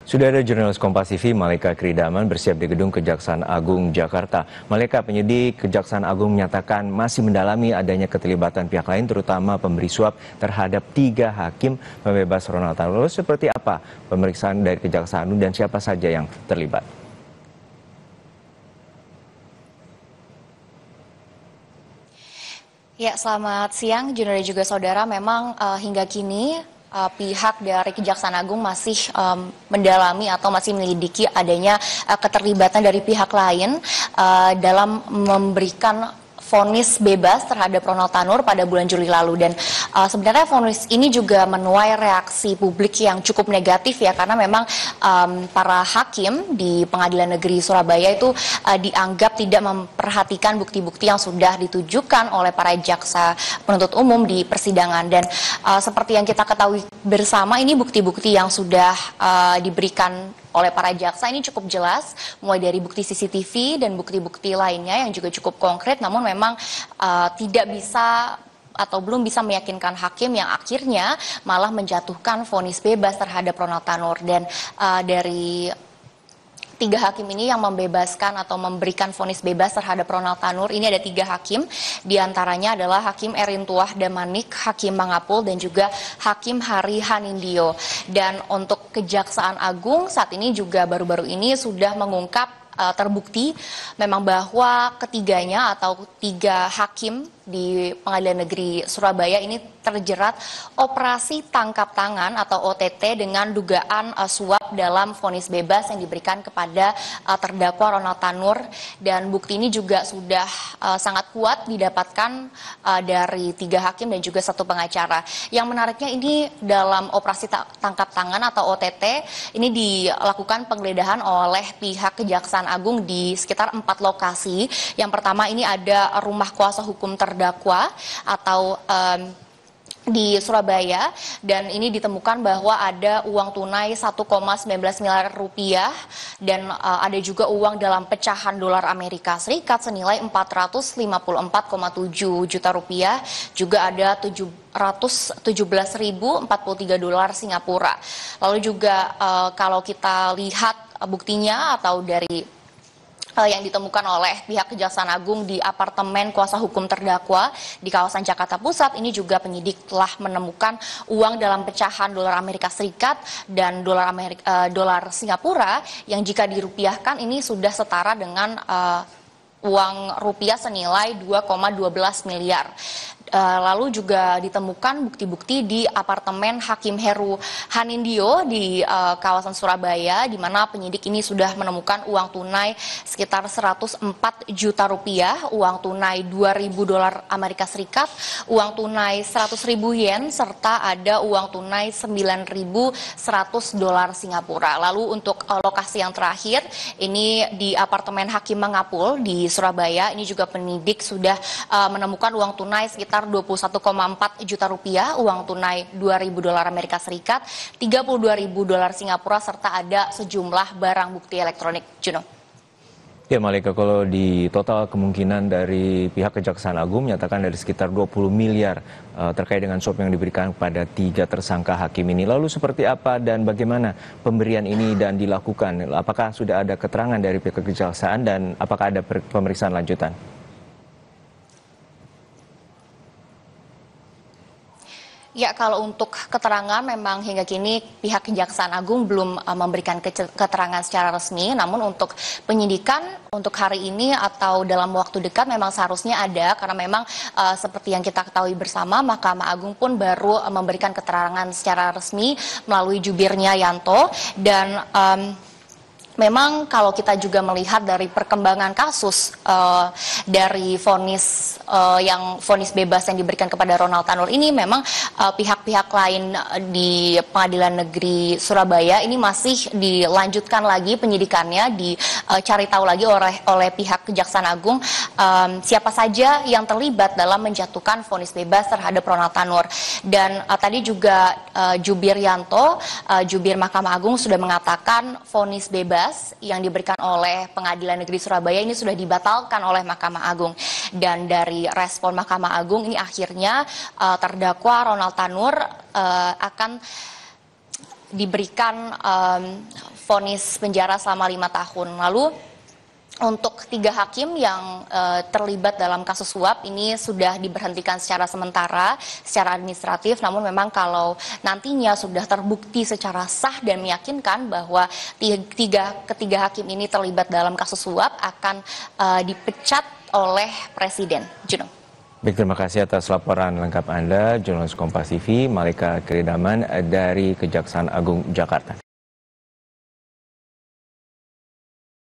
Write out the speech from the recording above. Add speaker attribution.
Speaker 1: Sudah ada jurnalis Kompas TV Malika Kridaman bersiap di Gedung Kejaksaan Agung Jakarta. Malika, penyidik Kejaksaan Agung menyatakan masih mendalami adanya keterlibatan pihak lain, terutama pemberi suap terhadap 3 hakim pembebas Ronald Tanur. Lalu seperti apa pemeriksaan dari Kejaksaan Agung dan siapa saja yang terlibat?
Speaker 2: Ya, selamat siang, Jurnal dan juga saudara. Memang hingga kini pihak dari Kejaksaan Agung masih mendalami atau masih menyelidiki adanya keterlibatan dari pihak lain dalam memberikan vonis bebas terhadap Ronald Tanur pada bulan Juli lalu. Dan sebenarnya vonis ini juga menuai reaksi publik yang cukup negatif ya, karena memang para hakim di Pengadilan Negeri Surabaya itu dianggap tidak memperhatikan bukti-bukti yang sudah ditujukan oleh para jaksa penuntut umum di persidangan. Dan seperti yang kita ketahui bersama, ini bukti-bukti yang sudah diberikan oleh para jaksa ini cukup jelas, mulai dari bukti CCTV dan bukti-bukti lainnya yang juga cukup konkret, namun memang tidak bisa atau belum bisa meyakinkan hakim yang akhirnya malah menjatuhkan vonis bebas terhadap Ronald Tanur. Dan dari 3 hakim ini yang membebaskan atau memberikan vonis bebas terhadap Ronald Tanur, ini ada 3 hakim, diantaranya adalah Hakim Erin Tuah Damanik, Hakim Mangapul, dan juga Hakim Hari Hanindyo. Dan untuk Kejaksaan Agung saat ini juga baru-baru ini sudah mengungkap terbukti memang bahwa ketiganya atau 3 hakim di Pengadilan Negeri Surabaya ini terjerat operasi tangkap tangan atau OTT dengan dugaan suap dalam vonis bebas yang diberikan kepada terdakwa Ronald Tanur. Dan bukti ini juga sudah sangat kuat didapatkan dari 3 hakim dan juga 1 pengacara. Yang menariknya ini dalam operasi tangkap tangan atau OTT ini dilakukan penggeledahan oleh pihak Kejaksaan Agung di sekitar 4 lokasi. Yang pertama ini ada rumah kuasa hukum terdakwa atau di Surabaya, dan ini ditemukan bahwa ada uang tunai 1,19 miliar rupiah dan ada juga uang dalam pecahan dolar Amerika Serikat senilai 454,7 juta rupiah, juga ada 717.043 dolar Singapura. Lalu juga kalau kita lihat buktinya atau dari yang ditemukan oleh pihak Kejaksaan Agung di apartemen kuasa hukum terdakwa di kawasan Jakarta Pusat, ini juga penyidik telah menemukan uang dalam pecahan dolar Amerika Serikat dan dolar Singapura yang jika dirupiahkan ini sudah setara dengan uang rupiah senilai 2,12 miliar. Lalu juga ditemukan bukti-bukti di apartemen Hakim Heru Hanindyo di kawasan Surabaya, di mana penyidik ini sudah menemukan uang tunai sekitar 104 juta rupiah, uang tunai 2.000 dolar Amerika Serikat, uang tunai 100.000 yen, serta ada uang tunai 9.100 dolar Singapura. Lalu untuk lokasi yang terakhir ini di apartemen Hakim Mangapul di Surabaya, ini juga penyidik sudah menemukan uang tunai sekitar 21,4 juta rupiah, uang tunai 2.000 dolar Amerika Serikat, 32.000 dolar Singapura, serta ada sejumlah barang bukti elektronik. Juno.
Speaker 1: Ya Malika, kalau di total kemungkinan dari pihak Kejaksaan Agung menyatakan dari sekitar 20 miliar terkait dengan suap yang diberikan kepada 3 tersangka hakim ini. Lalu seperti apa dan bagaimana pemberian ini dan dilakukan? Apakah sudah ada keterangan dari pihak Kejaksaan dan apakah ada pemeriksaan lanjutan?
Speaker 2: Ya, kalau untuk keterangan memang hingga kini pihak Kejaksaan Agung belum memberikan keterangan secara resmi. Namun untuk penyidikan untuk hari ini atau dalam waktu dekat memang seharusnya ada, karena memang seperti yang kita ketahui bersama, Mahkamah Agung pun baru memberikan keterangan secara resmi melalui jubirnya Yanto. Dan memang kalau kita juga melihat dari perkembangan kasus dari vonis bebas yang diberikan kepada Ronald Tanur ini, memang pihak-pihak lain di Pengadilan Negeri Surabaya ini masih dilanjutkan lagi penyidikannya, dicari tahu lagi oleh pihak Kejaksaan Agung siapa saja yang terlibat dalam menjatuhkan vonis bebas terhadap Ronald Tanur. Dan tadi juga Jubir Yanto, Jubir Mahkamah Agung sudah mengatakan vonis bebas yang diberikan oleh Pengadilan Negeri Surabaya ini sudah dibatalkan oleh Mahkamah Agung. Dan dari respon Mahkamah Agung ini akhirnya terdakwa Ronald Tanur akan diberikan vonis penjara selama 5 tahun. Lalu untuk 3 hakim yang terlibat dalam kasus suap ini sudah diberhentikan secara sementara, secara administratif. Namun memang kalau nantinya sudah terbukti secara sah dan meyakinkan bahwa ketiga hakim ini terlibat dalam kasus suap, akan dipecat oleh Presiden. Junung.
Speaker 1: Baik, terima kasih atas laporan lengkap Anda, jurnalis Kompas TV, Malika Kiridaman dari Kejaksaan Agung Jakarta.